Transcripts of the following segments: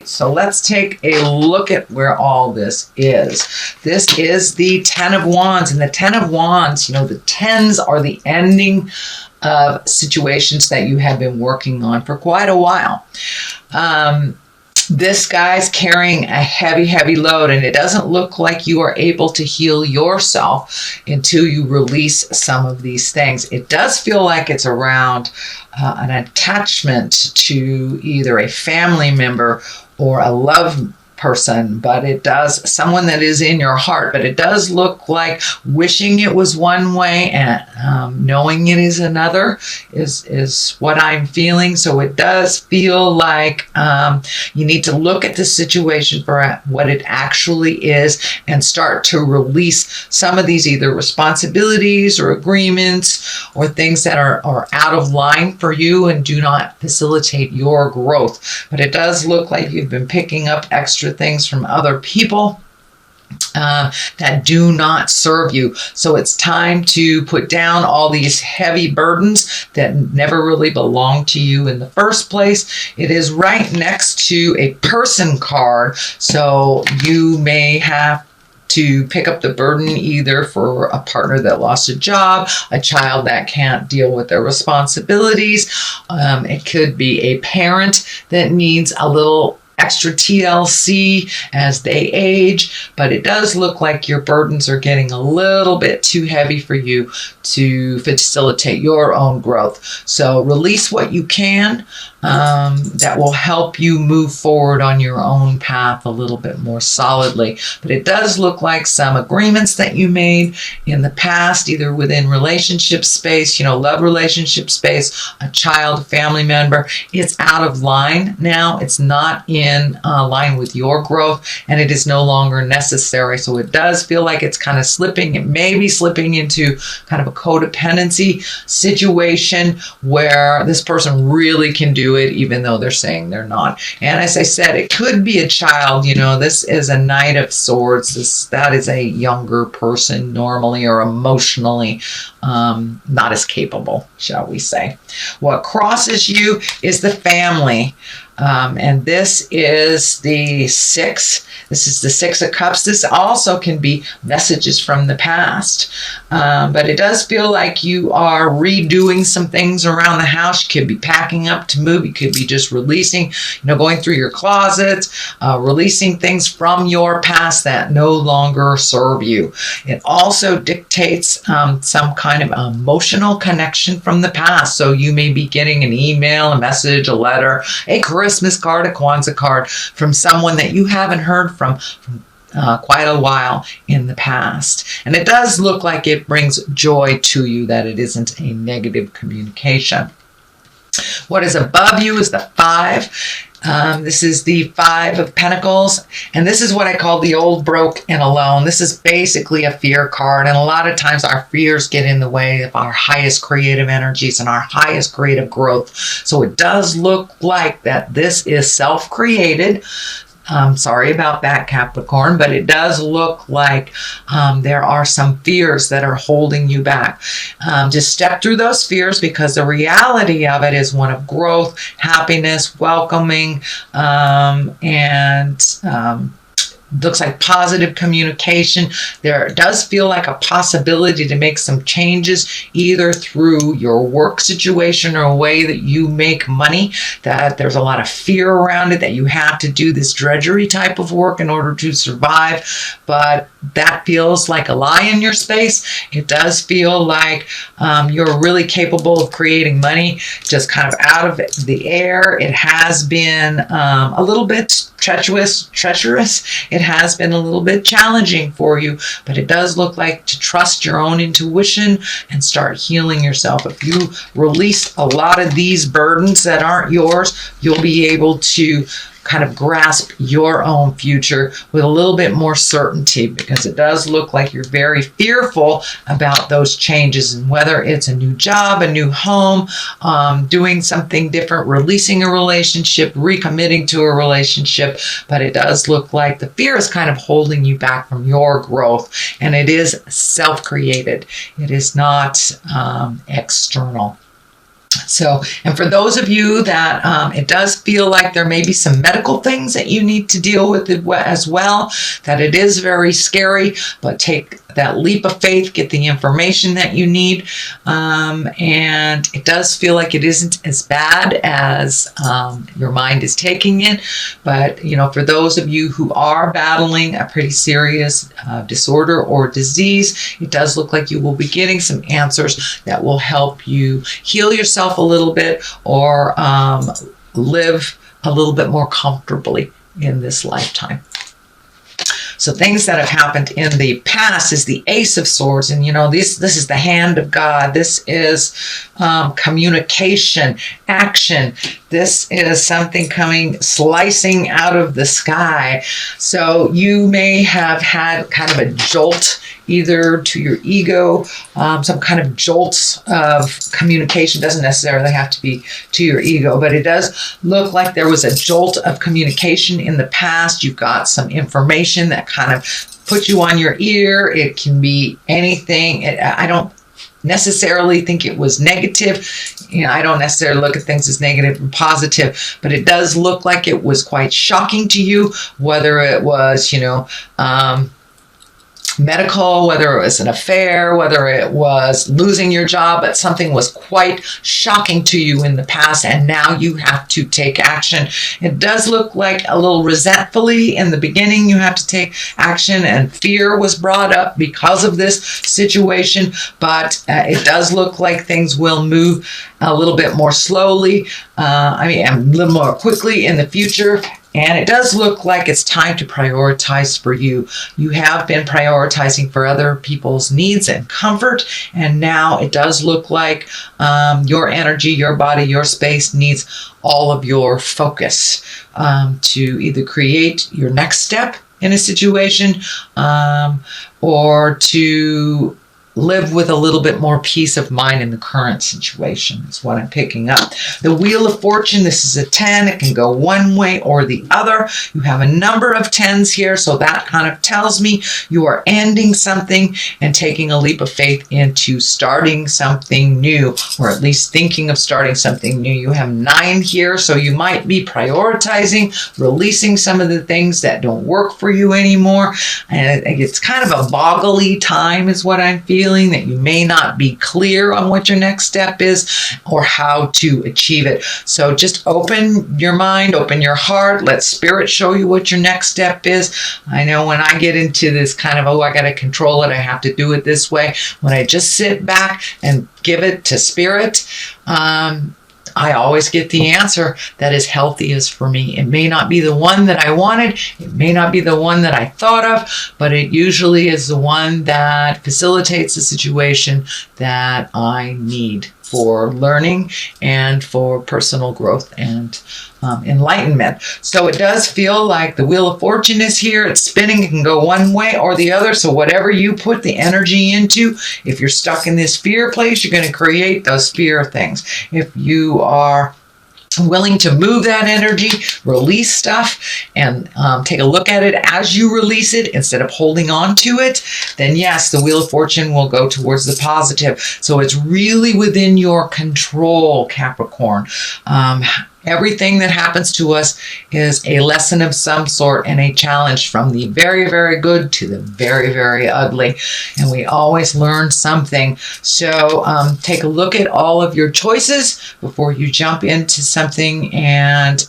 So let's take a look at where all this is. This is the Ten of Wands. And the Ten of Wands, the tens are the ending of situations that you have been working on for quite a while. This guy's carrying a heavy, heavy load, and it doesn't look like you are able to heal yourself until you release some of these things. It does feel like it's around an attachment to either a family member or a love person, but it does, someone that is in your heart, but it does look like wishing it was one way and knowing it is another is what I'm feeling. So it does feel like you need to look at the situation for what it actually is and start to release some of these either responsibilities or agreements or things that are out of line for you and do not facilitate your growth. But it does look like you've been picking up extra things from other people that do not serve you. So it's time to put down all these heavy burdens that never really belonged to you in the first place. It is right next to a person card. So you may have to pick up the burden either for a partner that lost a job, a child that can't deal with their responsibilities. It could be a parent that needs a little extra TLC as they age, but it does look like your burdens are getting a little bit too heavy for you to facilitate your own growth. So release what you can that will help you move forward on your own path a little bit more solidly. But it does look like some agreements that you made in the past, either within relationship space, love relationship space, a child, family member, it's out of line now. It's not in line with your growth, and it is no longer necessary. So it does feel like it's kind of slipping. It may be slipping into kind of a codependency situation where this person really can do it even though they're saying they're not. And as I said, it could be a child. This is a Knight of Swords. That is a younger person normally or emotionally not as capable, shall we say. What crosses you is the family. And this is the six. This is the Six of Cups. This also can be messages from the past. But it does feel like you are redoing some things around the house. You could be packing up to move. You could be just releasing, going through your closets, releasing things from your past that no longer serve you. It also dictates some kind of emotional connection from the past. So you may be getting an email, a message, a letter, a Christmas card, a Kwanzaa card from someone that you haven't heard from quite a while in the past. And it does look like it brings joy to you, that it isn't a negative communication. What is above you is the Five. This is the Five of Pentacles, and this is what I call the old, broke, and alone. This is basically a fear card, and a lot of times our fears get in the way of our highest creative energies and our highest creative growth. So it does look like that this is self-created. Sorry about that, Capricorn, but it does look like there are some fears that are holding you back. Just step through those fears, because the reality of it is one of growth, happiness, welcoming, and looks like positive communication. There does feel like a possibility to make some changes, either through your work situation or a way that you make money, that there's a lot of fear around it, that you have to do this drudgery type of work in order to survive. But that feels like a lie in your space. It does feel like you're really capable of creating money just kind of out of the air. It has been a little bit treacherous. It has been a little bit challenging for you, but it does look like to trust your own intuition and start healing yourself. If you release a lot of these burdens that aren't yours, you'll be able to kind of grasp your own future with a little bit more certainty, because it does look like you're very fearful about those changes, and whether it's a new job, a new home, doing something different, releasing a relationship, recommitting to a relationship. But it does look like the fear is kind of holding you back from your growth, and it is self-created. It is not external. So, and for those of you that it does feel like there may be some medical things that you need to deal with as well, that it is very scary, but take that leap of faith, get the information that you need. And it does feel like it isn't as bad as your mind is taking it. But, you know, for those of you who are battling a pretty serious disorder or disease, it does look like you will be getting some answers that will help you heal yourself a little bit or live a little bit more comfortably in this lifetime. So things that have happened in the past is the Ace of Swords. And, you know, this is the hand of God. This is communication, action. This is something coming, slicing out of the sky. So you may have had kind of a jolt either to your ego, some kind of jolts of communication. Doesn't necessarily have to be to your ego, but it does look like there was a jolt of communication in the past. You've got some information that kind of put you on your ear. It can be anything. I don't necessarily think it was negative. You know, I don't necessarily look at things as negative and positive, but it does look like it was quite shocking to you, whether it was, you know, medical, whether it was an affair, whether it was losing your job, but something was quite shocking to you in the past, and now you have to take action. It does look like a little resentfully in the beginning you have to take action, and fear was brought up because of this situation, but it does look like things will move a little bit more slowly, a little more quickly in the future. And it does look like it's time to prioritize for you. You have been prioritizing for other people's needs and comfort. And now it does look like your energy, your body, your space needs all of your focus to either create your next step in a situation or to live with a little bit more peace of mind in the current situation is what I'm picking up. The Wheel of Fortune, this is a 10. It can go one way or the other. You have a number of 10s here, so that kind of tells me you are ending something and taking a leap of faith into starting something new, or at least thinking of starting something new. You have 9 here, so you might be prioritizing, releasing some of the things that don't work for you anymore. And it's kind of a boggly time is what I'm feeling, that you may not be clear on what your next step is or how to achieve it. So just open your mind, open your heart, let spirit show you what your next step is. I know when I get into this kind of, I got to control it, I have to do it this way. When I just sit back and give it to spirit, I always get the answer that is healthiest for me. It may not be the one that I wanted. It may not be the one that I thought of, but it usually is the one that facilitates the situation that I need for learning and for personal growth and enlightenment. So it does feel like the Wheel of Fortune is here. It's spinning. It can go one way or the other. So whatever you put the energy into, if you're stuck in this fear place, you're going to create those fear things. If you are willing to move that energy, release stuff, and take a look at it as you release it instead of holding on to it, then yes, the Wheel of Fortune will go towards the positive. So it's really within your control, Capricorn. Everything that happens to us is a lesson of some sort and a challenge, from the very, very good to the very, very ugly. And we always learn something. So take a look at all of your choices before you jump into something. And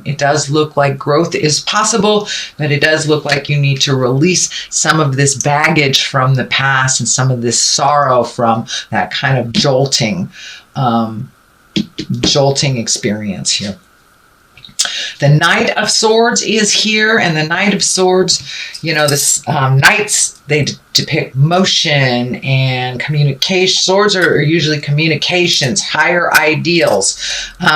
it does look like growth is possible, but it does look like you need to release some of this baggage from the past and some of this sorrow from that kind of jolting experience here. The Knight of Swords is here, and the Knight of Swords, you know, this knights, they depict motion and communication. Swords are usually communications, higher ideals.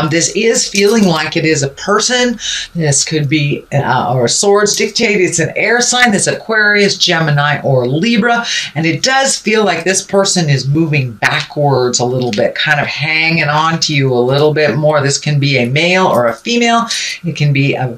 This is feeling like it is a person. This could be, or swords dictate it's an air sign. This Aquarius, Gemini, or Libra. And it does feel like this person is moving backwards a little bit, kind of hanging on to you a little bit more. This can be a male or a female. It can be a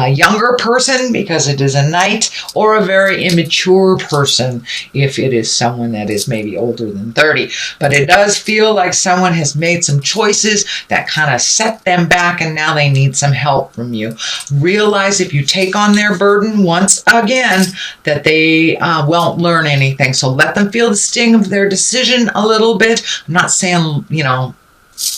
younger person because it is a knight, or a very immature person person if it is someone that is maybe older than 30. But it does feel like someone has made some choices that kind of set them back, and now they need some help from you. Realize if you take on their burden once again, that they won't learn anything. So let them feel the sting of their decision a little bit. I'm not saying,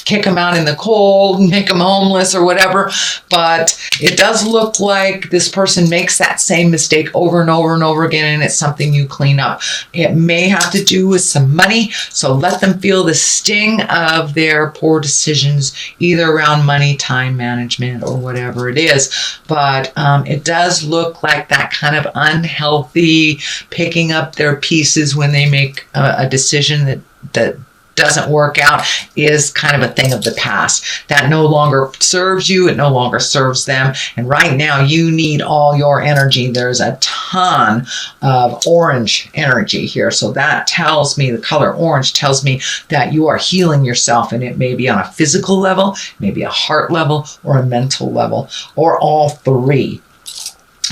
kick them out in the cold, make them homeless or whatever, but it does look like this person makes that same mistake over and over and over again, and it's something you clean up. It may have to do with some money, so let them feel the sting of their poor decisions, either around money, time management, or whatever it is. But it does look like that kind of unhealthy picking up their pieces when they make a decision that doesn't work out is kind of a thing of the past that no longer serves you. It no longer serves them. And right now you need all your energy. There's a ton of orange energy here. So that tells me, the color orange tells me that you are healing yourself, and it may be on a physical level, maybe a heart level, or a mental level, or all three.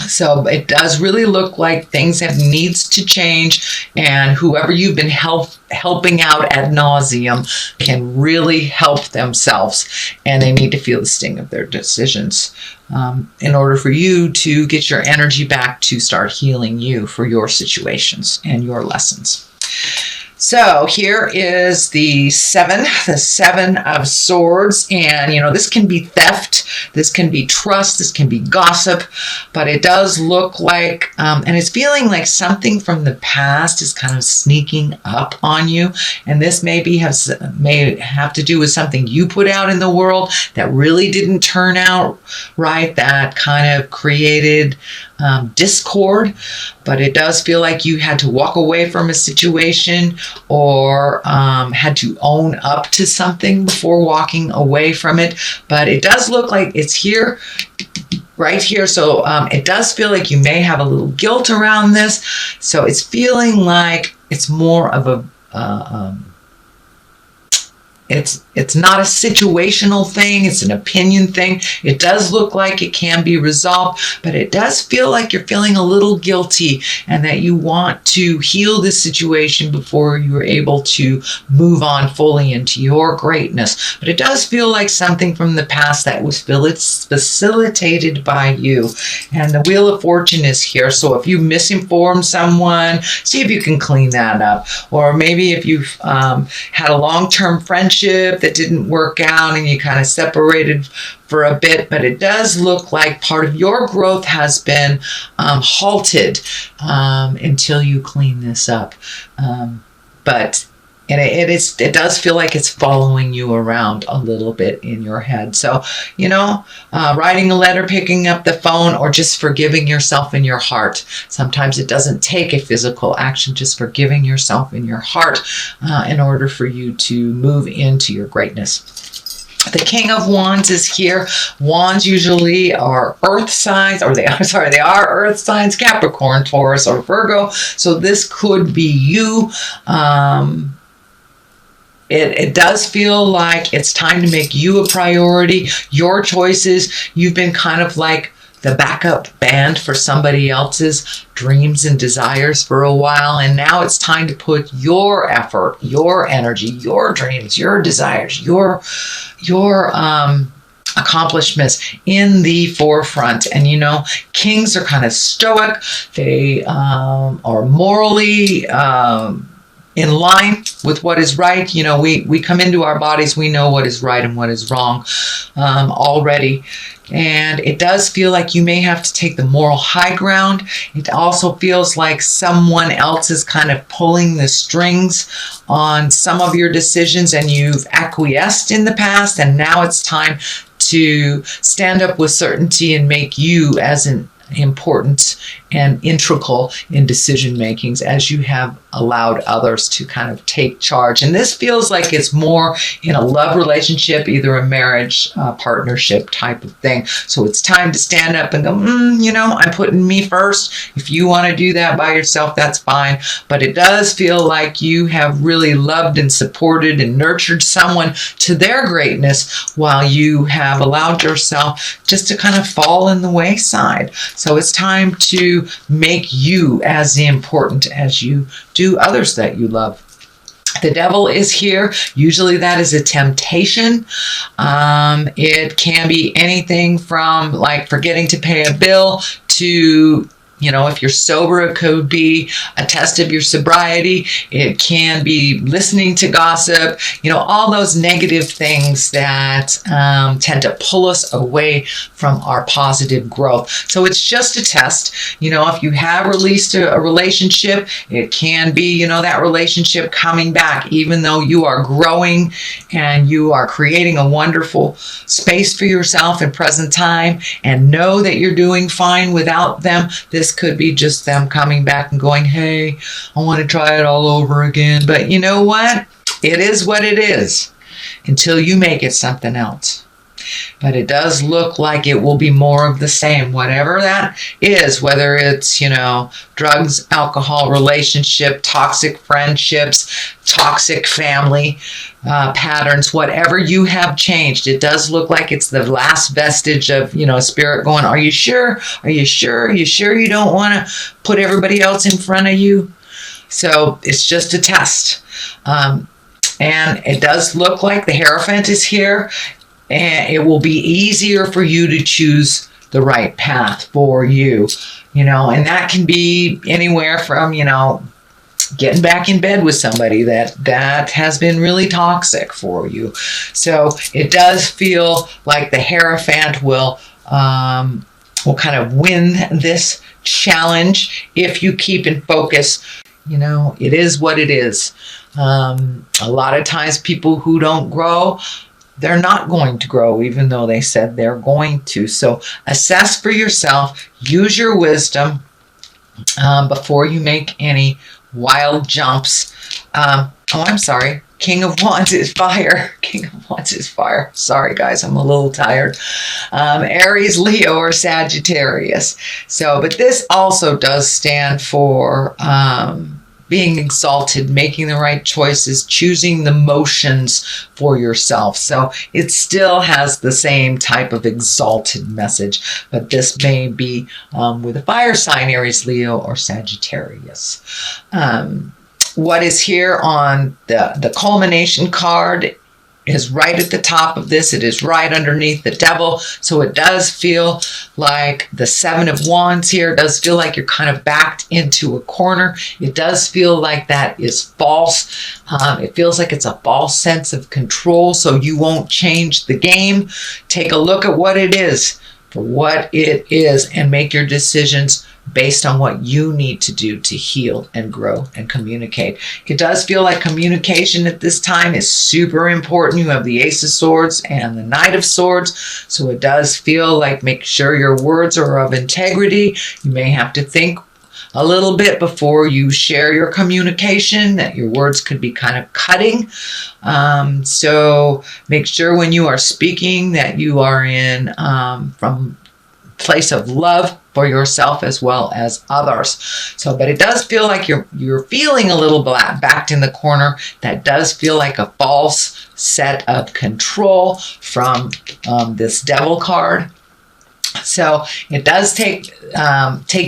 So it does really look like things have needs to change, and whoever you've been helping out ad nauseum can really help themselves, and they need to feel the sting of their decisions in order for you to get your energy back to start healing you for your situations and your lessons. So here is the seven of swords, and this can be theft, this can be trust, this can be gossip, but it does look like, and it's feeling like something from the past is kind of sneaking up on you, and this may have to do with something you put out in the world that really didn't turn out right, that kind of created discord. But it does feel like you had to walk away from a situation, or had to own up to something before walking away from it. But it does look like it's here, right here. So it does feel like you may have a little guilt around this. So it's feeling like it's more of a It's not a situational thing. It's an opinion thing. It does look like it can be resolved, but it does feel like you're feeling a little guilty, and that you want to heal this situation before you're able to move on fully into your greatness. But it does feel like something from the past that was facilitated by you. And the Wheel of Fortune is here. So if you misinformed someone, see if you can clean that up. Or maybe if you've had a long-term friendship that didn't work out and you kind of separated for a bit, but it does look like part of your growth has been halted until you clean this up. It does feel like it's following you around a little bit in your head. So, writing a letter, picking up the phone, or just forgiving yourself in your heart. Sometimes it doesn't take a physical action, just forgiving yourself in your heart in order for you to move into your greatness. The King of Wands is here. Wands usually are earth signs, they are earth signs, Capricorn, Taurus, or Virgo. So this could be you. It does feel like it's time to make you a priority. Your choices, you've been kind of like the backup band for somebody else's dreams and desires for a while. And now it's time to put your effort, your energy, your dreams, your desires, your accomplishments in the forefront. And kings are kind of stoic. They are morally in line with what is right. We come into our bodies, we know what is right and what is wrong already. And it does feel like you may have to take the moral high ground. It also feels like someone else is kind of pulling the strings on some of your decisions, and you've acquiesced in the past, and now it's time to stand up with certainty and make you as important and integral in decision makings as you have allowed others to kind of take charge. And this feels like it's more in a love relationship, either a marriage, partnership type of thing. So it's time to stand up and go, I'm putting me first. If you want to do that by yourself, that's fine. But it does feel like you have really loved and supported and nurtured someone to their greatness, while you have allowed yourself just to kind of fall in the wayside. So it's time to make you as important as you do others that you love. The devil is here. Usually that is a temptation. It can be anything from like forgetting to pay a bill to, you know, if you're sober, it could be a test of your sobriety. It can be listening to gossip, you know, all those negative things that tend to pull us away from our positive growth. So it's just a test. You know, if you have released a relationship, it can be, you know, that relationship coming back, even though you are growing and you are creating a wonderful space for yourself in present time, and know that you're doing fine without them. This could be just them coming back and going, hey, I want to try it all over again. But you know what? It is what it is until you make it something else. But it does look like it will be more of the same, whatever that is, whether it's, you know, drugs, alcohol, relationship, toxic friendships, toxic family patterns, whatever you have changed. It does look like it's the last vestige of, you know, spirit going, are you sure? Are you sure? Are you sure you don't want to put everybody else in front of you? So it's just a test. And it does look like the Hierophant is here. And it will be easier for you to choose the right path for you, you know, and that can be anywhere from, you know, getting back in bed with somebody that has been really toxic for you. So it does feel like the Hierophant will kind of win this challenge if you keep in focus. You know, it is what it is. A lot of times people who don't grow, they're not going to grow, even though they said they're going to. So assess for yourself, use your wisdom before you make any wild jumps. I'm sorry. King of Wands is fire. King of Wands is fire. Sorry, guys, I'm a little tired. Aries, Leo, or Sagittarius. So, but this also does stand for being exalted, making the right choices, choosing the motions for yourself. So it still has the same type of exalted message, but this may be with a fire sign, Aries, Leo, or Sagittarius. What is here on the culmination card is right at the top of this. It is right underneath the devil. So it does feel like the Seven of Wands here. It does feel like you're kind of backed into a corner. It does feel like that is false. It feels like it's a false sense of control. So you won't change the game. Take a look at what it is for what it is and make your decisions based on what you need to do to heal and grow and communicate. It does feel like communication at this time is super important. You have the Ace of Swords and the Knight of Swords. So it does feel like make sure your words are of integrity. You may have to think a little bit before you share your communication, that your words could be kind of cutting. So make sure when you are speaking that you are in from place of love for yourself as well as others. So, but it does feel like you're feeling a little backed in the corner. That does feel like a false set of control from this Devil card. So it does take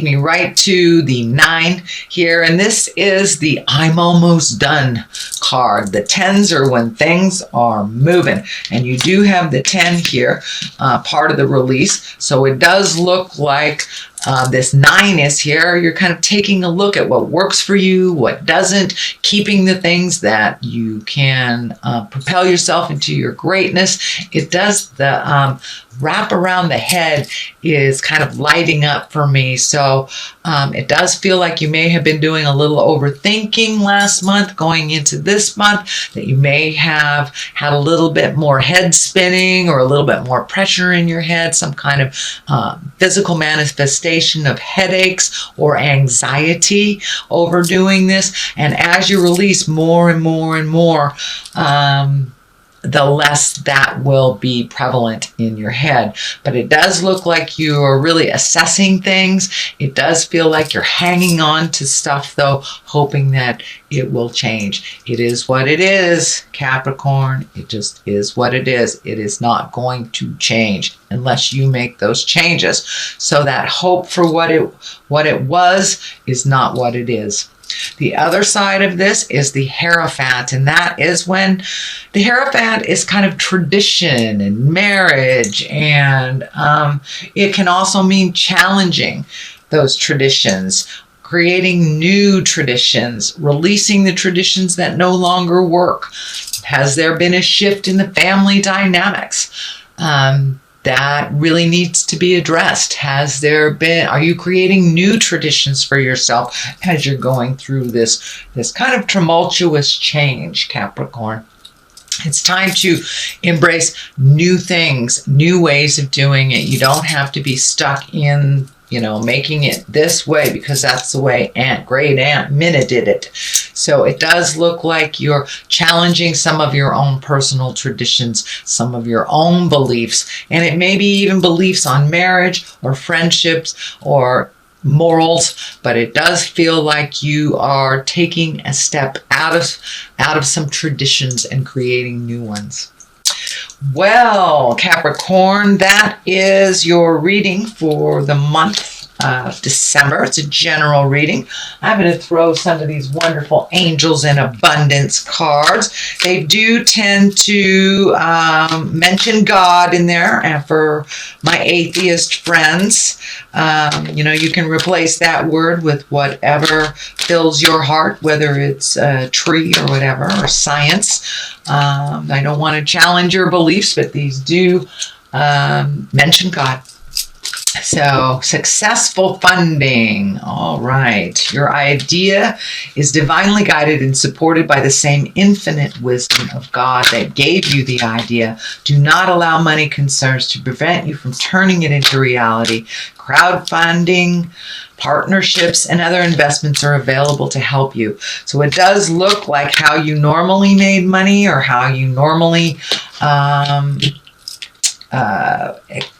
me right to the 9 here, and this is the I'm almost done card. The 10s are when things are moving, and you do have the 10 here, part of the release. So it does look like this 9 is here. You're kind of taking a look at what works for you, what doesn't, keeping the things that you can propel yourself into your greatness. It does the wrap around the head is kind of lighting up for me. So it does feel like you may have been doing a little overthinking last month going into this month, that you may have had a little bit more head spinning or a little bit more pressure in your head, some kind of physical manifestation of headaches or anxiety over doing this. And as you release more and more and more, the less that will be prevalent in your head. But it does look like you're really assessing things. It does feel like you're hanging on to stuff, though, hoping that it will change. It is what it is, Capricorn. It just is what it is. It is not going to change unless you make those changes. So that hope for what it was is not what it is. The other side of this is the Hierophant, and that is when the Hierophant is kind of tradition and marriage, and it can also mean challenging those traditions, creating new traditions, releasing the traditions that no longer work. Has there been a shift in the family dynamics? That really needs to be addressed. Are you creating new traditions for yourself as you're going through this kind of tumultuous change, Capricorn? It's time to embrace new things, new ways of doing it. You don't have to be stuck in, making it this way because that's the way Great Aunt Minna did it. So it does look like you're challenging some of your own personal traditions, some of your own beliefs, and it may be even beliefs on marriage or friendships or morals, but it does feel like you are taking a step out of some traditions and creating new ones. Well, Capricorn, that is your reading for the month of December. It's a general reading. I'm going to throw some of these wonderful Angels in Abundance cards. They do tend to mention God in there, and for my atheist friends, you can replace that word with whatever fills your heart, whether it's a tree or whatever, or science. I don't want to challenge your beliefs, but these do mention God. So, successful funding. All right. Your idea is divinely guided and supported by the same infinite wisdom of God that gave you the idea. Do not allow money concerns to prevent you from turning it into reality. Crowdfunding, partnerships, and other investments are available to help you. So it does look like how you normally made money or how you normally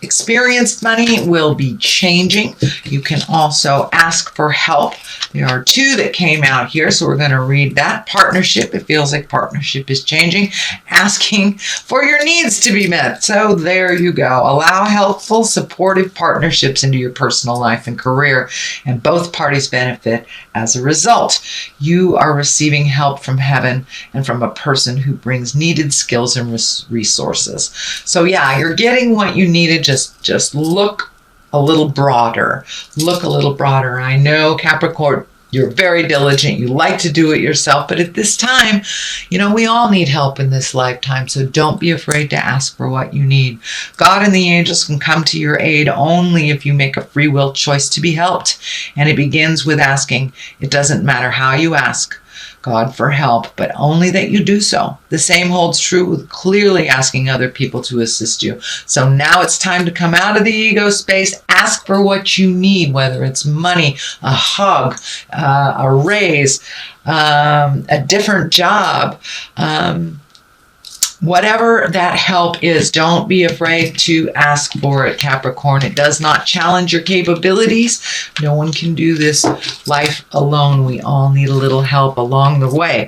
experienced money will be changing. You can also ask for help. There are two that came out here, so we're going to read that. Partnership. It feels like partnership is changing. Asking for your needs to be met. So there you go. Allow helpful, supportive partnerships into your personal life and career, and both parties benefit as a result. You are receiving help from heaven and from a person who brings needed skills and resources. So yeah, you're getting what you needed. Just look a little broader. Look a little broader. I know, Capricorn, you're very diligent. You like to do it yourself. But at this time, we all need help in this lifetime. So don't be afraid to ask for what you need. God and the angels can come to your aid only if you make a free will choice to be helped. And it begins with asking. It doesn't matter how you ask God for help, but only that you do so. The same holds true with clearly asking other people to assist you. So now it's time to come out of the ego space, ask for what you need, whether it's money, a hug, a raise, a different job, whatever that help is. Don't be afraid to ask for it, Capricorn. It does not challenge your capabilities. No one can do this life alone. We all need a little help along the way.